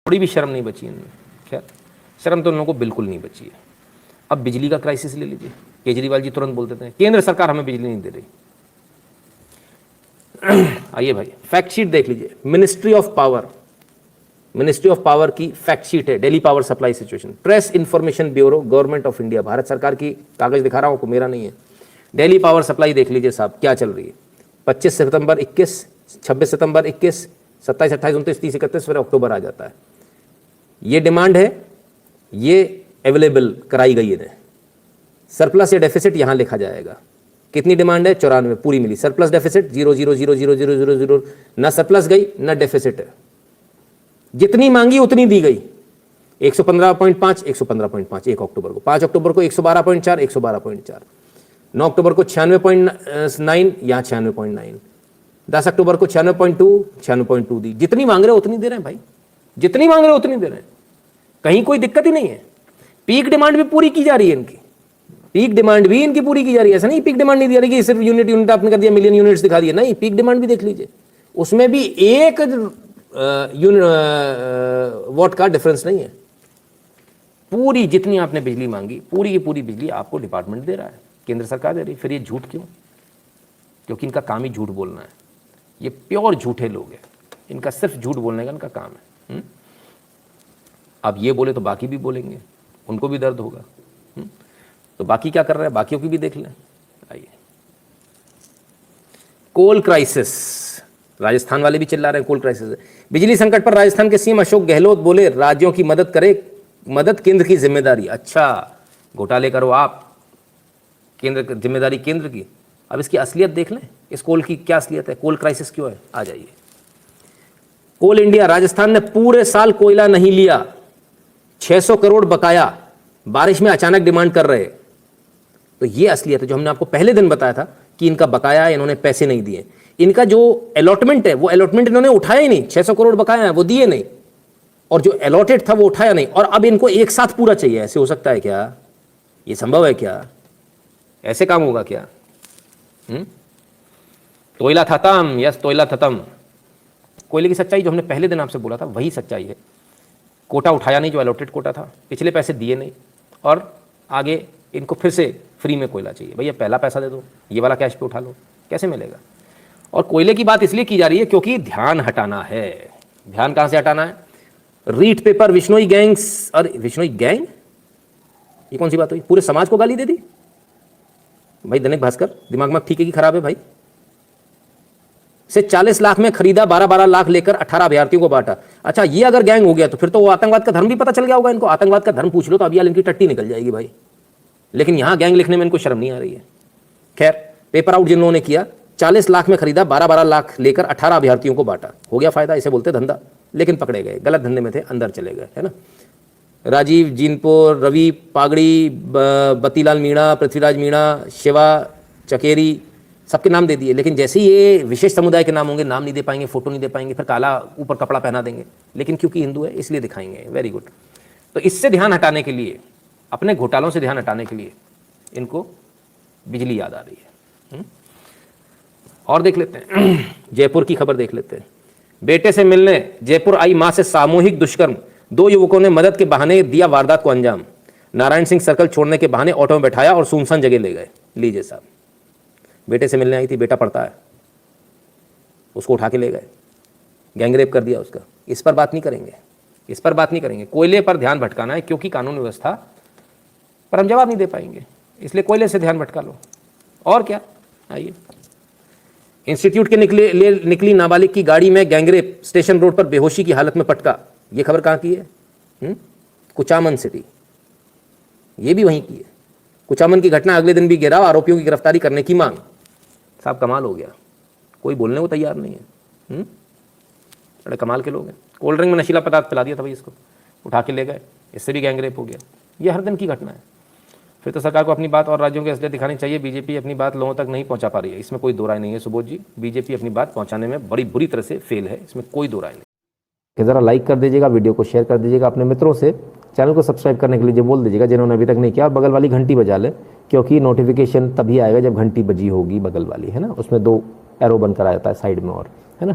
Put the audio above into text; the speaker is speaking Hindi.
थोड़ी भी शर्म नहीं बची इनमें। खैर, शर्म तो उन लोगों को बिल्कुल नहीं बची है। अब बिजली का क्राइसिस ले लीजिए, केजरीवाल जी तुरंत बोल देते हैं केंद्र सरकार हमें बिजली नहीं दे रही। आइए भाई, फैक्ट शीट देख लीजिए, मिनिस्ट्री ऑफ पावर की फैक्ट शीट है, Delhi power supply situation, press information bureau, government of India, Bharat सरकार की कागज दिखा रहा हूं आपको, मेरा नहीं है। दिल्ली पावर सप्लाई देख लीजिए साहब क्या चल रही है। 25 सितंबर 21, 26 सितंबर 21, 27, 28, 29, 30, 31, फिर अक्टूबर आ जाता है। ये डिमांड है, ये अवेलेबल कराई गई है। सरप्लस या डेफिसिट यहां लिखा जाएगा। कितनी डिमांड है? 94, पूरी मिली। सरप्लस डेफिसिट 0,000,000, ना सरप्लस गई ना डेफिसिट है। जितनी मांगी उतनी दी गई। 115.5, 115.5 1 अक्टूबर को, 5 अक्टूबर को 112.4, 112.4, 9 अक्टूबर को 96.9, यहाँ 96.9, 10 अक्टूबर को 96.2, 96.2 दी। जितनी मांग रहे उतनी दे रहे हैं भाई, जितनी मांग रहे उतनी दे रहे हैं, कहीं कोई दिक्कत ही नहीं है। पीक डिमांड भी पूरी की जा रही है इनकी, पीक डिमांड भी इनकी पूरी की जा रही है। ऐसा नहीं पीक डिमांड नहीं दी रही कि सिर्फ यूनिट आपने कर दिया, मिलियन यूनिट्स दिखा दिया, नहीं, पीक डिमांड भी देख लीजिए, उसमें भी एक वॉट का डिफरेंस नहीं है। पूरी जितनी आपने बिजली मांगी, पूरी की पूरी बिजली आपको डिपार्टमेंट दे रहा है, केंद्र सरकार दे रही है। फिर ये झूठ क्यों? क्योंकि इनका काम ही झूठ बोलना है। ये प्योर झूठे लोग हैं, इनका सिर्फ झूठ बोलने का इनका काम है। अब ये बोले तो बाकी भी बोलेंगे, उनको भी दर्द होगा। तो बाकी क्या कर रहे हैं, बाकियों की भी देख लें। आइए, कोल क्राइसिस, राजस्थान वाले भी चिल्ला रहे हैं कोल क्राइसिस है। बिजली संकट पर राजस्थान के सीएम अशोक गहलोत बोले राज्यों की मदद करे, मदद केंद्र की जिम्मेदारी। अच्छा, घोटाले करो आप, केंद्र जिम्मेदारी केंद्र की। अब इसकी असलियत देख लें, इस कोल की क्या असलियत है, कोल क्राइसिस क्यों है। आ जाइए, कोल इंडिया, राजस्थान ने पूरे साल कोयला नहीं लिया, 600 करोड़ बकाया, बारिश में अचानक डिमांड कर रहे। तो ये असलियत है जो हमने आपको पहले दिन बताया था कि इनका बकाया, इन्होंने पैसे नहीं दिए। इनका जो अलॉटमेंट है वो अलॉटमेंट इन्होंने उठाया ही नहीं, 600 करोड़ बकाया है वो दिए नहीं, और जो अलॉटेड था वो उठाया नहीं, और अब इनको एक साथ पूरा चाहिए। ऐसे हो सकता है क्या? ये संभव है क्या? ऐसे काम होगा क्या? कोयला खत्म, यस कोयला खत्म। कोयले की सच्चाई जो हमने पहले दिन आपसे बोला था वही सच्चाई है। कोटा उठाया नहीं, जो अलॉटेड कोटा था, पिछले पैसे दिए नहीं, और आगे इनको फिर से फ्री में कोयला चाहिए। भैया पहला पैसा दे दो, ये वाला कैश पे उठा लो, कैसे मिलेगा? और कोयले की बात इसलिए की जा रही है क्योंकि ध्यान हटाना है। ध्यान कहां से हटाना है? रीट पेपर, विश्नोई गैंग्स, और विश्नोई गैंग, ये कौन सी बात हुई? पूरे समाज को गाली दे दी भाई। दैनिक भास्कर दिमाग में ठीक है कि खराब है भाई? से 40 लाख में खरीदा, 12-12 लाख लेकर 18 अभ्यर्थियों को बांटा। अच्छा, ये अगर गैंग हो गया तो फिर तो वो आतंकवाद का धर्म भी पता चल गया होगा इनको। आतंकवाद का धर्म पूछ लो तो अभी इनकी टट्टी निकल जाएगी भाई। लेकिन यहां गैंग लिखने में इनको शर्म नहीं आ रही है। खैर, पेपर आउट जिन लोगों ने किया, 40 लाख में खरीदा, 12-12 लाख लेकर 18 अभ्यर्थियों को बांटा, हो गया फायदा, इसे बोलते धंधा। लेकिन पकड़े गए, गलत धंधे में थे, अंदर चले गए, है ना। राजीव जीनपुर, रवि पागड़ी, बतीलाल मीणा, पृथ्वीराज मीणा, शिवा चकेरी, सबके नाम दे दिए। लेकिन जैसे ही ये विशेष समुदाय के नाम होंगे, नाम नहीं दे पाएंगे, फोटो नहीं दे पाएंगे, फिर काला ऊपर कपड़ा पहना देंगे। लेकिन क्योंकि हिंदू है इसलिए दिखाएंगे। Very good. तो इससे ध्यान हटाने के लिए, अपने घोटालों से ध्यान हटाने के लिए इनको बिजली याद आ रही है। और देख लेते हैं, जयपुर की खबर देख लेते हैं। बेटे से मिलने जयपुर आई मां से सामूहिक दुष्कर्म, 2 युवकों ने मदद के बहाने दिया वारदात को अंजाम। नारायण सिंह सर्कल छोड़ने के बहाने ऑटो में बैठाया और सुनसान जगह ले गए। लीजिए साहब, बेटे से मिलने आई थी, बेटा पढ़ता है, उसको उठा के ले गए, गैंगरेप कर दिया उसका। इस पर बात नहीं करेंगे, इस पर बात नहीं करेंगे। कोयले पर ध्यान भटकाना है क्योंकि कानून व्यवस्था पर हम जवाब नहीं दे पाएंगे, इसलिए कोयले से ध्यान भटका लो। और क्या? आइए, इंस्टीट्यूट के निकली नाबालिग की गाड़ी में गैंगरेप, स्टेशन रोड पर बेहोशी की हालत में पटका। ये खबर कहाँ की है? कुचामन सिटी, ये भी वहीं की है। कुचामन की घटना, अगले दिन भी गिराव, आरोपियों की गिरफ्तारी करने की मांग। साहब कमाल हो गया, कोई बोलने को तैयार नहीं है। बड़े कमाल के लोग हैं। कोल्ड ड्रिंक में नशीला पदार्थ पिला दिया था भाई, इसको उठा के ले गए, इससे भी गैंगरेप हो गया। ये हर दिन की घटना है। फिर तो सरकार को अपनी बात और राज्यों के असलियत दिखानी चाहिए। बीजेपी अपनी बात लोगों तक नहीं पहुंचा पा रही है, इसमें कोई दो राय नहीं है। सुबोध जी, बीजेपी अपनी बात पहुंचाने में बड़ी बुरी तरह से फेल है, इसमें कोई दो राय नहीं। ज़रा लाइक कर दीजिएगा, वीडियो को शेयर कर दीजिएगा अपने मित्रों से, चैनल को सब्सक्राइब करने के लिए बोल दीजिएगा जिन्होंने अभी तक नहीं किया, और बगल वाली घंटी बजा ले, क्योंकि नोटिफिकेशन तभी आएगा जब घंटी बजी होगी बगल वाली, है ना। उसमें 2 एरो बनकर आ जाता है साइड में, और है ना।